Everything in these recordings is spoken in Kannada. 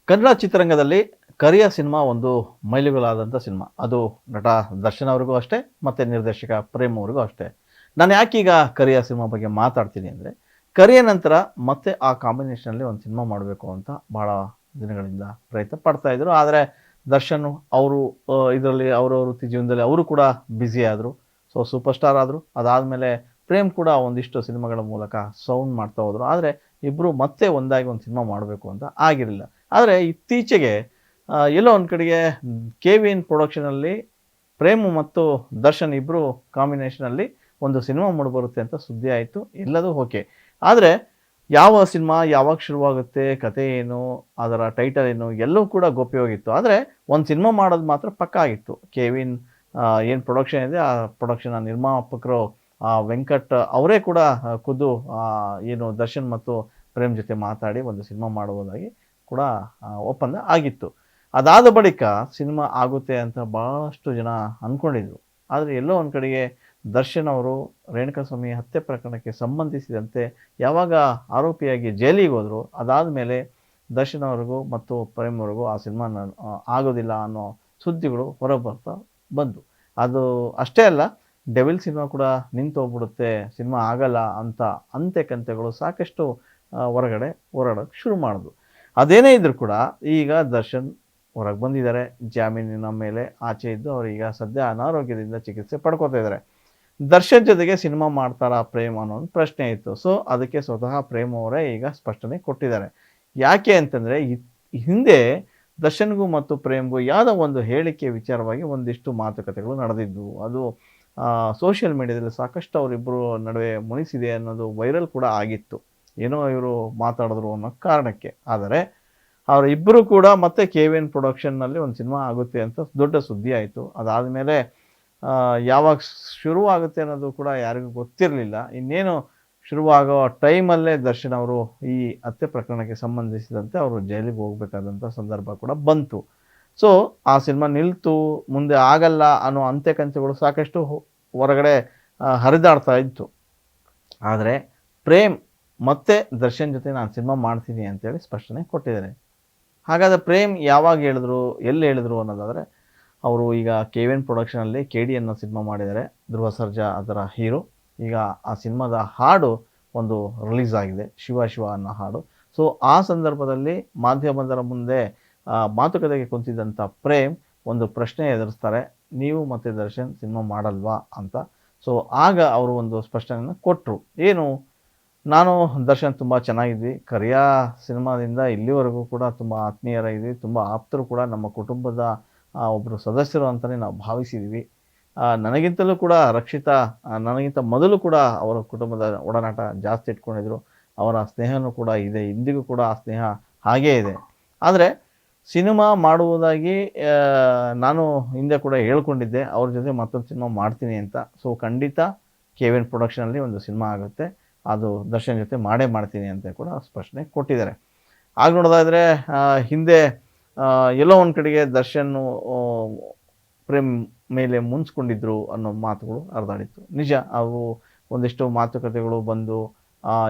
ಕನ್ನಡ ಚಿತ್ರರಂಗದಲ್ಲಿ ಕರಿಯ ಸಿನಿಮಾ ಒಂದು ಮೈಲಿಗಲ್ಲಾದಂಥ ಸಿನಿಮಾ. ಅದು ನಟ ದರ್ಶನ್ ಅವ್ರಿಗೂ ಅಷ್ಟೇ, ಮತ್ತು ನಿರ್ದೇಶಕ ಪ್ರೇಮ್ ಅವ್ರಿಗೂ ಅಷ್ಟೇ. ನಾನು ಯಾಕೀಗ ಕರಿಯ ಸಿನಿಮಾ ಬಗ್ಗೆ ಮಾತಾಡ್ತೀನಿ ಅಂದರೆ, ಕರಿಯ ನಂತರ ಮತ್ತೆ ಆ ಕಾಂಬಿನೇಷನಲ್ಲಿ ಒಂದು ಸಿನಿಮಾ ಮಾಡಬೇಕು ಅಂತ ಭಾಳ ದಿನಗಳಿಂದ ಪ್ರಯತ್ನ ಪಡ್ತಾಯಿದ್ರು. ಆದರೆ ದರ್ಶನ್ ಅವರು ಇದರಲ್ಲಿ ಅವರ ವೃತ್ತಿ ಜೀವನದಲ್ಲಿ ಅವರು ಕೂಡ ಬ್ಯುಸಿ ಆದರು. ಸೊ ಸೂಪರ್ ಸ್ಟಾರ್ ಆದರು. ಅದಾದಮೇಲೆ ಪ್ರೇಮ್ ಕೂಡ ಒಂದಿಷ್ಟು ಸಿನಿಮಾಗಳ ಮೂಲಕ ಸೌಂಡ್ ಮಾಡ್ತಾ ಹೋದರು. ಆದರೆ ಇಬ್ಬರು ಮತ್ತೆ ಒಂದಾಗಿ ಒಂದು ಸಿನಿಮಾ ಮಾಡಬೇಕು ಅಂತ ಆಗಿರಲಿಲ್ಲ. ಆದರೆ ಇತ್ತೀಚೆಗೆ ಎಲ್ಲೋ ಒಂದು ಕಡೆಗೆ ಕೆ.ವಿ.ಎನ್ ಪ್ರೊಡಕ್ಷನಲ್ಲಿ ಪ್ರೇಮ್ ಮತ್ತು ದರ್ಶನ್ ಇಬ್ಬರು ಕಾಂಬಿನೇಷನಲ್ಲಿ ಒಂದು ಸಿನಿಮಾ ಮೂಡಿಬರುತ್ತೆ ಅಂತ ಸುದ್ದಿ ಆಯಿತು. ಎಲ್ಲದೂ ಓಕೆ. ಆದರೆ ಯಾವ ಸಿನಿಮಾ ಯಾವಾಗ ಶುರುವಾಗುತ್ತೆ, ಕತೆ ಏನು, ಅದರ ಟೈಟಲ್ ಏನು, ಎಲ್ಲವೂ ಕೂಡ ಗೌಪ್ಯವಾಗಿತ್ತು. ಆದರೆ ಒಂದು ಸಿನಿಮಾ ಮಾಡೋದು ಮಾತ್ರ ಪಕ್ಕಾ ಆಗಿತ್ತು. ಕೆ.ವಿ.ಎನ್ ಏನು ಪ್ರೊಡಕ್ಷನ್ ಇದೆ, ಆ ಪ್ರೊಡಕ್ಷನ್ನ ನಿರ್ಮಾಪಕರು ವೆಂಕಟ್ ಅವರೇ ಕೂಡ ಖುದ್ದು ಏನು ದರ್ಶನ್ ಮತ್ತು ಪ್ರೇಮ್ ಜೊತೆ ಮಾತಾಡಿ ಒಂದು ಸಿನಿಮಾ ಮಾಡುವುದಾಗಿ ಕೂಡ ಒಪ್ಪಂದ ಆಗಿತ್ತು. ಅದಾದ ಬಳಿಕ ಸಿನಿಮಾ ಆಗುತ್ತೆ ಅಂತ ಭಾಳಷ್ಟು ಜನ ಅಂದ್ಕೊಂಡಿದ್ರು. ಆದರೆ ಎಲ್ಲೋ ಒಂದು ಕಡೆಗೆ ದರ್ಶನ್ ಅವರು ರೇಣುಕಾಸ್ವಾಮಿ ಹತ್ಯೆ ಪ್ರಕರಣಕ್ಕೆ ಸಂಬಂಧಿಸಿದಂತೆ ಯಾವಾಗ ಆರೋಪಿಯಾಗಿ ಜೈಲಿಗೆ ಹೋದರು, ಅದಾದ ಮೇಲೆ ದರ್ಶನ್ ಅವ್ರಿಗೂ ಮತ್ತು ಪ್ರೇಮ್ ಅವ್ರಿಗೂ ಆ ಸಿನಿಮಾ ಆಗೋದಿಲ್ಲ ಅನ್ನೋ ಸುದ್ದಿಗಳು ಹೊರಬರ್ತಾ ಬಂತು. ಅದು ಅಷ್ಟೇ ಅಲ್ಲ, ಡೆವಿಲ್ ಸಿನಿಮಾ ಕೂಡ ನಿಂತು ಹೋಗ್ಬಿಡುತ್ತೆ, ಸಿನಿಮಾ ಆಗಲ್ಲ ಅಂತ ಅಂತೆ-ಕಂತೆಗಳು ಸಾಕಷ್ಟು ಹೊರಗಡೆ ಓಡಾಡೋಕ್ಕೆ ಶುರು ಮಾಡಿದ್ರು. ಅದೇನೇ ಇದ್ದರೂ ಕೂಡ ಈಗ ದರ್ಶನ್ ಹೊರಗೆ ಬಂದಿದ್ದಾರೆ. ಜಾಮೀನಿನ ಮೇಲೆ ಆಚೆ ಇದ್ದು ಅವರೀಗ ಸದ್ಯ ಅನಾರೋಗ್ಯದಿಂದ ಚಿಕಿತ್ಸೆ ಪಡ್ಕೋತಾ ಇದ್ದಾರೆ. ದರ್ಶನ್ ಜೊತೆಗೆ ಸಿನಿಮಾ ಮಾಡ್ತಾರಾ ಪ್ರೇಮ್ ಅನ್ನೋ ಒಂದು ಪ್ರಶ್ನೆ ಇತ್ತು. ಸೊ ಅದಕ್ಕೆ ಸ್ವತಃ ಪ್ರೇಮ್ ಅವರೇ ಈಗ ಸ್ಪಷ್ಟನೆ ಕೊಟ್ಟಿದ್ದಾರೆ. ಯಾಕೆ ಅಂತಂದರೆ, ಹಿಂದೆ ದರ್ಶನ್ಗೂ ಮತ್ತು ಪ್ರೇಮ್ಗೂ ಯಾವುದೋ ಒಂದು ಹೇಳಿಕೆ ವಿಚಾರವಾಗಿ ಒಂದಿಷ್ಟು ಮಾತುಕತೆಗಳು ನಡೆದಿದ್ದು. ಅದು ಸೋಷಿಯಲ್ ಮೀಡಿಯಾದಲ್ಲಿ ಸಾಕಷ್ಟು ಅವರಿಬ್ಬರು ನಡುವೆ ಮುನಿಸಿದೆ ಅನ್ನೋದು ವೈರಲ್ ಕೂಡ ಆಗಿತ್ತು. ಏನೋ ಇವರು ಮಾತಾಡಿದ್ರು ಅನ್ನೋ ಕಾರಣಕ್ಕೆ. ಆದರೆ ಅವರಿಬ್ಬರು ಕೂಡ ಮತ್ತೆ ಕೆ.ವಿ.ಎನ್ ಪ್ರೊಡಕ್ಷನ್ನಲ್ಲಿ ಒಂದು ಸಿನಿಮಾ ಆಗುತ್ತೆ ಅಂತ ದೊಡ್ಡ ಸುದ್ದಿ ಆಯಿತು. ಅದಾದಮೇಲೆ ಯಾವಾಗ ಶುರುವಾಗುತ್ತೆ ಅನ್ನೋದು ಕೂಡ ಯಾರಿಗೂ ಗೊತ್ತಿರಲಿಲ್ಲ. ಇನ್ನೇನು ಶುರುವಾಗೋ ಟೈಮಲ್ಲೇ ದರ್ಶನ್ ಅವರು ಈ ಹತ್ಯೆ ಪ್ರಕರಣಕ್ಕೆ ಸಂಬಂಧಿಸಿದಂತೆ ಅವರು ಜೈಲಿಗೆ ಹೋಗಬೇಕಾದಂಥ ಸಂದರ್ಭ ಕೂಡ ಬಂತು. ಸೊ ಆ ಸಿನಿಮಾ ನಿಲ್ತು, ಮುಂದೆ ಆಗಲ್ಲ ಅನ್ನೋ ಅಂತೆ-ಕಂತೆಗಳು ಸಾಕಷ್ಟು ಹೊರಗಡೆ ಹರಿದಾಡ್ತಾ ಇತ್ತು. ಆದರೆ ಪ್ರೇಮ್ ಮತ್ತೆ ದರ್ಶನ್ ಜೊತೆ ನಾನು ಸಿನಿಮಾ ಮಾಡ್ತೀನಿ ಅಂತೇಳಿ ಸ್ಪಷ್ಟನೆ ಕೊಟ್ಟಿದ್ದಾರೆ. ಹಾಗಾದರೆ ಪ್ರೇಮ್ ಯಾವಾಗ ಹೇಳಿದ್ರು, ಎಲ್ಲಿ ಹೇಳಿದ್ರು ಅನ್ನೋದಾದರೆ, ಅವರು ಈಗ ಕೆ.ವಿ.ಎನ್ ಪ್ರೊಡಕ್ಷನಲ್ಲಿ ಕೆ.ಡಿ ಅನ್ನೋ ಸಿನಿಮಾ ಮಾಡಿದ್ದಾರೆ. ಧ್ರುವ ಸರ್ಜಾ ಅದರ ಹೀರೋ. ಈಗ ಆ ಸಿನಿಮಾದ ಹಾಡು ಒಂದು ರಿಲೀಸ್ ಆಗಿದೆ, ಶಿವ ಶಿವ ಅನ್ನೋ ಹಾಡು. ಸೊ ಆ ಸಂದರ್ಭದಲ್ಲಿ ಮಾಧ್ಯಮದರ ಮುಂದೆ ಮಾತುಕತೆಗೆ ಕುಂತಿದ್ದಂಥ ಪ್ರೇಮ್ ಒಂದು ಪ್ರಶ್ನೆ ಎದುರಿಸ್ತಾರೆ, ನೀವು ಮತ್ತು ದರ್ಶನ್ ಸಿನಿಮಾ ಮಾಡಲ್ವಾ ಅಂತ. ಸೊ ಆಗ ಅವರು ಒಂದು ಸ್ಪಷ್ಟನೆಯನ್ನು ಕೊಟ್ಟರು. ಏನು, ನಾನು ದರ್ಶನ್ ತುಂಬ ಚೆನ್ನಾಗಿದ್ವಿ. ಕರಿಯ ಸಿನಿಮಾದಿಂದ ಇಲ್ಲಿವರೆಗೂ ಕೂಡ ತುಂಬ ಆತ್ಮೀಯರಾಗಿದ್ವಿ. ತುಂಬ ಆಪ್ತರು ಕೂಡ, ನಮ್ಮ ಕುಟುಂಬದ ಒಬ್ಬರು ಸದಸ್ಯರು ಅಂತಲೇ ನಾವು ಭಾವಿಸಿದ್ವಿ. ನನಗಿಂತಲೂ ಕೂಡ ರಕ್ಷಿತಾ ನನಗಿಂತ ಮೊದಲು ಕೂಡ ಅವರ ಕುಟುಂಬದ ಒಡನಾಟ ಜಾಸ್ತಿ ಇಟ್ಕೊಂಡಿದ್ರು. ಅವರ ಸ್ನೇಹನೂ ಕೂಡ ಇದೆ, ಇಂದಿಗೂ ಕೂಡ ಆ ಸ್ನೇಹ ಹಾಗೇ ಇದೆ. ಆದರೆ ಸಿನಿಮಾ ಮಾಡುವುದಾಗಿ ನಾನು ಹಿಂದೆ ಕೂಡ ಹೇಳ್ಕೊಂಡಿದ್ದೆ, ಅವ್ರ ಜೊತೆ ಮತ್ತೊಂದು ಸಿನಿಮಾ ಮಾಡ್ತೀನಿ ಅಂತ. ಸೊ ಖಂಡಿತ ಕೆ.ವಿ.ಎನ್ ಪ್ರೊಡಕ್ಷನಲ್ಲಿ ಒಂದು ಸಿನಿಮಾ ಆಗುತ್ತೆ, ಅದು ದರ್ಶನ್ ಜೊತೆ ಮಾಡೇ ಮಾಡ್ತೀನಿ ಅಂತ ಕೂಡ ಸ್ಪಷ್ಟನೆ ಕೊಟ್ಟಿದ್ದಾರೆ. ಆಗ ನೋಡೋದಾದರೆ ಹಿಂದೆ ಎಲ್ಲೋ ಒಂದು ಕಡೆಗೆ ದರ್ಶನ್ನು ಪ್ರೇಮ್ ಮೇಲೆ ಮುನ್ಸ್ಕೊಂಡಿದ್ರು ಅನ್ನೋ ಮಾತುಗಳು ಹರಿದಾಡಿತ್ತು. ನಿಜ, ಅವು ಒಂದಿಷ್ಟು ಮಾತುಕತೆಗಳು ಬಂದು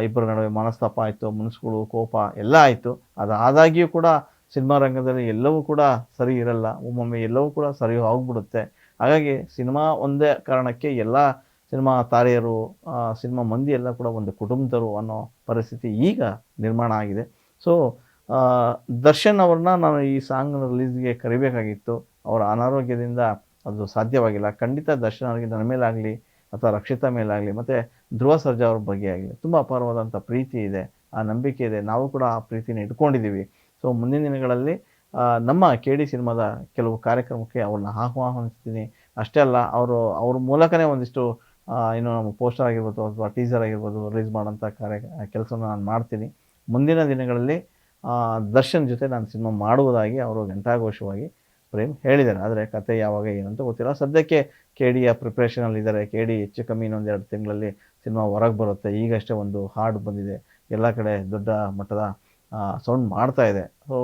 ಇಬ್ಬರ ನಡುವೆ ಮನಸ್ತಾಪ ಆಯಿತು, ಮುನಿಸ್ಗಳು, ಕೋಪ ಎಲ್ಲ ಆಯಿತು. ಅದಾದಾಗ್ಯೂ ಕೂಡ ಸಿನಿಮಾ ರಂಗದಲ್ಲಿ ಎಲ್ಲವೂ ಕೂಡ ಸರಿ ಇರಲ್ಲ, ಒಮ್ಮೊಮ್ಮೆ ಎಲ್ಲವೂ ಕೂಡ ಸರಿ ಹೋಗ್ಬಿಡುತ್ತೆ. ಹಾಗಾಗಿ ಸಿನಿಮಾ ಒಂದೇ ಕಾರಣಕ್ಕೆ ಎಲ್ಲ ಸಿನಿಮಾ ತಾರೆಯರು, ಸಿನಿಮಾ ಮಂದಿ ಎಲ್ಲ ಕೂಡ ಒಂದು ಕುಟುಂಬದವರು ಅನ್ನೋ ಪರಿಸ್ಥಿತಿ ಈಗ ನಿರ್ಮಾಣ ಆಗಿದೆ. ಸೊ ದರ್ಶನ್ ಅವ್ರನ್ನ ನಾನು ಈ ಸಾಂಗ್ ರಿಲೀಸ್ಗೆ ಕರಿಬೇಕಾಗಿತ್ತು. ಅವರ ಅನಾರೋಗ್ಯದಿಂದ ಅದು ಸಾಧ್ಯವಾಗಿಲ್ಲ. ಖಂಡಿತ ದರ್ಶನ್ ಅವರಿಗೆ ನನ್ನ ಮೇಲಾಗಲಿ ಅಥವಾ ರಕ್ಷಿತಾ ಮೇಲಾಗಲಿ ಮತ್ತು ಧ್ರುವ ಸರ್ಜಾ ಅವ್ರ ಬಗ್ಗೆ ಆಗಲಿ ತುಂಬ ಅಪಾರವಾದಂಥ ಪ್ರೀತಿ ಇದೆ, ಆ ನಂಬಿಕೆ ಇದೆ. ನಾವು ಕೂಡ ಆ ಪ್ರೀತಿನ ಇಟ್ಕೊಂಡಿದ್ದೀವಿ. ಸೊ ಮುಂದಿನ ದಿನಗಳಲ್ಲಿ ನಮ್ಮ ಕೆ.ಡಿ ಸಿನಿಮಾದ ಕೆಲವು ಕಾರ್ಯಕ್ರಮಕ್ಕೆ ಅವ್ರನ್ನ ಆಹ್ವಾನಿಸ್ತೀನಿ. ಅಷ್ಟೇ ಅಲ್ಲ, ಅವ್ರ ಮೂಲಕನೇ ಒಂದಿಷ್ಟು ಏನು ನಮ್ಮ ಪೋಸ್ಟರ್ ಆಗಿರ್ಬೋದು ಅಥವಾ ಟೀಸರ್ ಆಗಿರ್ಬೋದು ರಿಲೀಸ್ ಮಾಡೋಂಥ ಕೆಲಸನ ನಾನು ಮಾಡ್ತೀನಿ. ಮುಂದಿನ ದಿನಗಳಲ್ಲಿ ದರ್ಶನ್ ಜೊತೆ ನಾನು ಸಿನಿಮಾ ಮಾಡುವುದಾಗಿ ಅವರು ಘಂಟಾಘೋಷವಾಗಿ ಪ್ರೇಮ್ ಹೇಳಿದ್ದಾರೆ. ಆದರೆ ಕತೆ ಯಾವಾಗ ಏನಂತ ಗೊತ್ತಿಲ್ಲ. ಸದ್ಯಕ್ಕೆ ಕೆ.ಡಿಯ ಪ್ರಿಪ್ರೇಷನಲ್ಲಿದ್ದಾರೆ. ಕೆ.ಡಿ ಹೆಚ್ಚು ಕಮ್ಮಿ ಇನ್ನೊಂದೆರಡು ತಿಂಗಳಲ್ಲಿ ಸಿನಿಮಾ ಹೊರಗೆ ಬರುತ್ತೆ. ಈಗಷ್ಟೇ ಒಂದು ಹಾಡು ಬಂದಿದೆ, ಎಲ್ಲ ಕಡೆ ದೊಡ್ಡ ಮಟ್ಟದ ಸೌಂಡ್ ಮಾಡ್ತಾ ಇದೆ. ಸೊ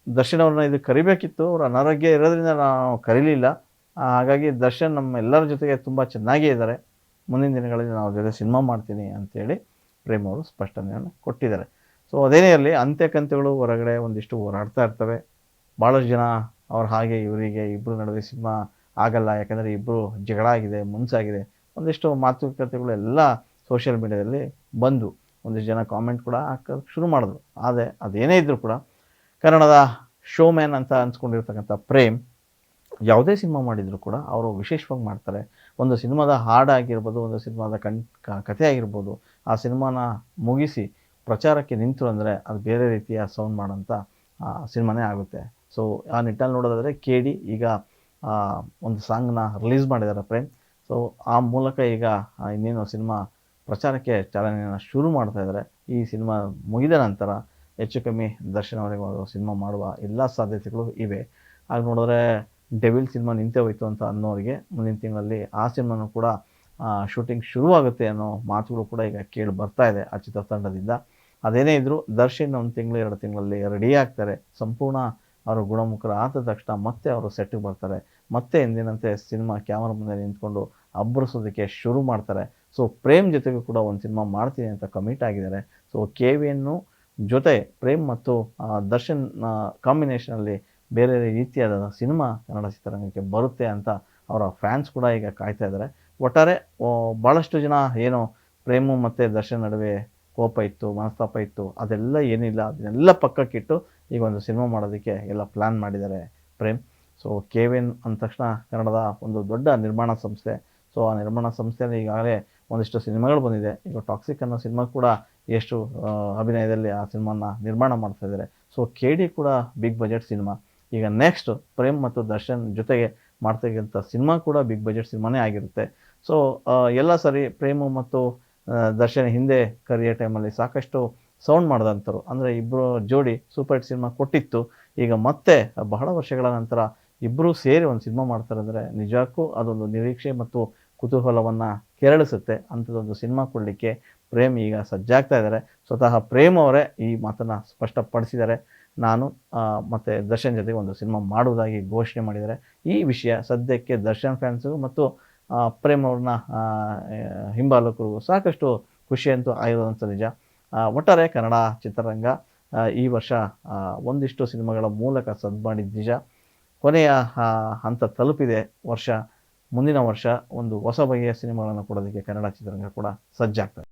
ದರ್ಶನ್ ಅವ್ರನ್ನ ಇದು ಕರಿಬೇಕಿತ್ತು, ಅವ್ರ ಅನಾರೋಗ್ಯ ಇರೋದ್ರಿಂದ ನಾವು ಕರೀಲಿಲ್ಲ. ಹಾಗಾಗಿ ದರ್ಶನ್ ನಮ್ಮ ಎಲ್ಲರ ಜೊತೆಗೆ ತುಂಬ ಚೆನ್ನಾಗೇ ಇದ್ದಾರೆ. ಮುಂದಿನ ದಿನಗಳಲ್ಲಿ ನಾವು ಜೊತೆ ಸಿನಿಮಾ ಮಾಡ್ತೀನಿ ಅಂತೇಳಿ ಪ್ರೇಮ್ ಅವರು ಸ್ಪಷ್ಟನೆಯನ್ನು ಕೊಟ್ಟಿದ್ದಾರೆ. ಸೊ ಅದೇನೇ ಇರಲಿ, ಅಂತ್ಯಕಂತ್ಯಗಳು ಹೊರಗಡೆ ಒಂದಿಷ್ಟು ಹೋರಾಡ್ತಾ ಇರ್ತವೆ. ಭಾಳಷ್ಟು ಜನ ಅವ್ರು ಹಾಗೆ ಇವರಿಗೆ ಇಬ್ಬರ ನಡುವೆ ಸಿನಿಮಾ ಆಗಲ್ಲ, ಯಾಕಂದರೆ ಇಬ್ಬರು ಜಗಳ ಆಗಿದೆ, ಮುನ್ಸಾಗಿದೆ, ಒಂದಿಷ್ಟು ಮಾತುಕತೆಗಳು ಎಲ್ಲ ಸೋಷಿಯಲ್ ಮೀಡಿಯಾದಲ್ಲಿ ಬಂದು ಒಂದಿಷ್ಟು ಜನ ಕಾಮೆಂಟ್ ಕೂಡ ಹಾಕೋಕ್ಕೆ ಶುರು ಮಾಡಿದ್ರು. ಆದರೆ ಅದೇನೇ ಇದ್ದರೂ ಕೂಡ ಕನ್ನಡದ ಶೋ ಮ್ಯಾನ್ ಅಂತ ಅನ್ಸ್ಕೊಂಡಿರ್ತಕ್ಕಂಥ ಪ್ರೇಮ್ ಯಾವುದೇ ಸಿನಿಮಾ ಮಾಡಿದರೂ ಕೂಡ ಅವರು ವಿಶೇಷವಾಗಿ ಮಾಡ್ತಾರೆ. ಒಂದು ಸಿನಿಮಾದ ಹಾಡಾಗಿರ್ಬೋದು, ಒಂದು ಸಿನಿಮಾದ ಕಥೆ ಆಗಿರ್ಬೋದು, ಆ ಸಿನಿಮಾನ ಮುಗಿಸಿ ಪ್ರಚಾರಕ್ಕೆ ನಿಂತರು ಅಂದರೆ ಅದು ಬೇರೆ ರೀತಿಯ ಸೌಂಡ್ ಮಾಡೋಂಥ ಸಿನಿಮಾನೇ ಆಗುತ್ತೆ. ಸೊ ಆ ನಿಟ್ಟಲ್ಲಿ ನೋಡೋದಾದರೆ ಕೆ.ಡಿ. ಈಗ ಒಂದು ಸಾಂಗ್ನ ರಿಲೀಸ್ ಮಾಡಿದ್ದಾರೆ ಪ್ರೇಮ್. ಸೊ ಆ ಮೂಲಕ ಈಗ ಇನ್ನೇನು ಸಿನಿಮಾ ಪ್ರಚಾರಕ್ಕೆ ಚಾಲನೆಯನ್ನು ಶುರು ಮಾಡ್ತಾ ಇದ್ದಾರೆ. ಈ ಸಿನಿಮಾ ಮುಗಿದ ನಂತರ ಹೆಚ್ಚು ಕಮ್ಮಿ ದರ್ಶನ್ ಅವರಿಗೆ ಅವರು ಸಿನಿಮಾ ಮಾಡುವ ಎಲ್ಲ ಸಾಧ್ಯತೆಗಳು ಇವೆ. ಹಾಗೆ ನೋಡಿದ್ರೆ ಡೆವಿಲ್ ಸಿನಿಮಾ ನಿಂತೇ ಹೋಯಿತು ಅಂತ ಅನ್ನೋರಿಗೆ ಮುಂದಿನ ತಿಂಗಳಲ್ಲಿ ಆ ಸಿನಿಮಾನೂ ಕೂಡ ಶೂಟಿಂಗ್ ಶುರುವಾಗುತ್ತೆ ಅನ್ನೋ ಮಾತುಗಳು ಕೂಡ ಈಗ ಕೇಳಿ ಬರ್ತಾ ಇದೆ ಆ ಚಿತ್ರತಂಡದಿಂದ. ಅದೇನೇ ಇದ್ದರೂ ದರ್ಶನ್ 1 ತಿಂಗಳು 2 ತಿಂಗಳಲ್ಲಿ ರೆಡಿ ಆಗ್ತಾರೆ. ಸಂಪೂರ್ಣ ಅವರು ಗುಣಮುಖರ ಆದ ತಕ್ಷಣ ಮತ್ತೆ ಅವರು ಸೆಟ್ಟಿಗೆ ಬರ್ತಾರೆ. ಮತ್ತೆ ಎಂದಿನಂತೆ ಸಿನಿಮಾ ಕ್ಯಾಮರಾ ಮುಂದೆ ನಿಂತ್ಕೊಂಡು ಅಬ್ಬರಿಸೋದಕ್ಕೆ ಶುರು ಮಾಡ್ತಾರೆ. ಸೊ ಪ್ರೇಮ್ ಜೊತೆಗೂ ಕೂಡ ಒಂದು ಸಿನಿಮಾ ಮಾಡ್ತೀನಿ ಅಂತ ಕಮಿಟ್ ಆಗಿದ್ದಾರೆ. ಸೊ ಕೆ.ವಿ.ಎನ್ನು ಜೊತೆ ಪ್ರೇಮ್ ಮತ್ತು ದರ್ಶನ್ ಕಾಂಬಿನೇಷನಲ್ಲಿ ಬೇರೆ ರೀತಿಯಾದ ಸಿನಿಮಾ ಕನ್ನಡ ಚಿತ್ರರಂಗಕ್ಕೆ ಬರುತ್ತೆ ಅಂತ ಅವರ ಫ್ಯಾನ್ಸ್ ಕೂಡ ಈಗ ಕಾಯ್ತಾ ಇದ್ದಾರೆ. ಒಟ್ಟಾರೆ ಭಾಳಷ್ಟು ಜನ ಏನೋ ಪ್ರೇಮು ಮತ್ತು ದರ್ಶನ್ ನಡುವೆ ಕೋಪ ಇತ್ತು, ಮನಸ್ತಾಪ ಇತ್ತು, ಅದೆಲ್ಲ ಏನಿಲ್ಲ. ಅದನ್ನೆಲ್ಲ ಪಕ್ಕಕ್ಕಿಟ್ಟು ಈಗ ಒಂದು ಸಿನಿಮಾ ಮಾಡೋದಕ್ಕೆ ಎಲ್ಲ ಪ್ಲ್ಯಾನ್ ಮಾಡಿದ್ದಾರೆ ಪ್ರೇಮ್. ಸೊ ಕೆ.ವಿ.ಎನ್ ಅಂದ ತಕ್ಷಣ ಕನ್ನಡದ ಒಂದು ದೊಡ್ಡ ನಿರ್ಮಾಣ ಸಂಸ್ಥೆ. ಸೊ ಆ ನಿರ್ಮಾಣ ಸಂಸ್ಥೆಯಲ್ಲಿ ಈಗಾಗಲೇ ಒಂದಿಷ್ಟು ಸಿನಿಮಾಗಳು ಬಂದಿದೆ. ಈಗ ಟಾಕ್ಸಿಕ್ ಅನ್ನೋ ಸಿನಿಮಾ ಕೂಡ ಎಷ್ಟು ಅಭಿನಯದಲ್ಲಿ ಆ ಸಿನಿಮಾನ ನಿರ್ಮಾಣ ಮಾಡ್ತಾ ಇದ್ದಾರೆ. ಸೊ ಕೆ.ಡಿ. ಕೂಡ ಬಿಗ್ ಬಜೆಟ್ ಸಿನಿಮಾ. ಈಗ ನೆಕ್ಸ್ಟ್ ಪ್ರೇಮ್ ಮತ್ತು ದರ್ಶನ್ ಜೊತೆಗೆ ಮಾಡ್ತಕ್ಕಂಥ ಸಿನಿಮಾ ಕೂಡ ಬಿಗ್ ಬಜೆಟ್ ಸಿನಿಮಾನೇ ಆಗಿರುತ್ತೆ. ಸೊ ಎಲ್ಲ ಸರಿ ಪ್ರೇಮು ಮತ್ತು ದರ್ಶನ್ ಹಿಂದೆ ಕರಿಯೋ ಟೈಮಲ್ಲಿ ಸಾಕಷ್ಟು ಸೌಂಡ್ ಮಾಡಿದಂಥವ್ರು. ಅಂದರೆ ಇಬ್ಬರು ಜೋಡಿ ಸೂಪರ್ ಹಿಟ್ ಸಿನಿಮಾ ಕೊಟ್ಟಿತ್ತು. ಈಗ ಮತ್ತೆ ಬಹಳ ವರ್ಷಗಳ ನಂತರ ಇಬ್ಬರೂ ಸೇರಿ ಒಂದು ಸಿನಿಮಾ ಮಾಡ್ತಾರೆ ಅಂದರೆ ನಿಜಕ್ಕೂ ಅದೊಂದು ನಿರೀಕ್ಷೆ ಮತ್ತು ಕುತೂಹಲವನ್ನು ಕೆರಳಿಸುತ್ತೆ. ಅಂಥದ್ದೊಂದು ಸಿನಿಮಾ ಕೊಡಲಿಕ್ಕೆ ಪ್ರೇಮ್ ಈಗ ಸಜ್ಜಾಗ್ತಾ ಇದ್ದಾರೆ. ಸ್ವತಃ ಪ್ರೇಮ್ ಅವರೇ ಈ ಮಾತನ್ನು ಸ್ಪಷ್ಟಪಡಿಸಿದ್ದಾರೆ. ನಾನು ಮತ್ತು ದರ್ಶನ್ ಜೊತೆಗೆ ಒಂದು ಸಿನಿಮಾ ಮಾಡುವುದಾಗಿ ಘೋಷಣೆ ಮಾಡಿದ್ದಾರೆ. ಈ ವಿಷಯ ಸದ್ಯಕ್ಕೆ ದರ್ಶನ್ ಫ್ಯಾನ್ಸಿಗೂ ಮತ್ತು ಪ್ರೇಮ್ ಅವ್ರನ್ನ ಹಿಂಬಾಲಕರಿಗೂ ಸಾಕಷ್ಟು ಖುಷಿಯಂತೂ ಆಗಿರೋದಂಥ ನಿಜ. ಒಟ್ಟಾರೆ ಕನ್ನಡ ಚಿತ್ರರಂಗ ಈ ವರ್ಷ ಒಂದಿಷ್ಟು ಸಿನಿಮಾಗಳ ಮೂಲಕ ಸದ್ದು ಮಾಡಿದ ನಿಜ. ಕೊನೆಯ ಹಂತ ತಲುಪಿದೆ ವರ್ಷ. ಮುಂದಿನ ವರ್ಷ ಒಂದು ಹೊಸ ಬಗೆಯ ಸಿನಿಮಾಗಳನ್ನು ಕೊಡೋದಕ್ಕೆ ಕನ್ನಡ ಚಿತ್ರರಂಗ ಕೂಡ ಸಜ್ಜಾಗ್ತದೆ.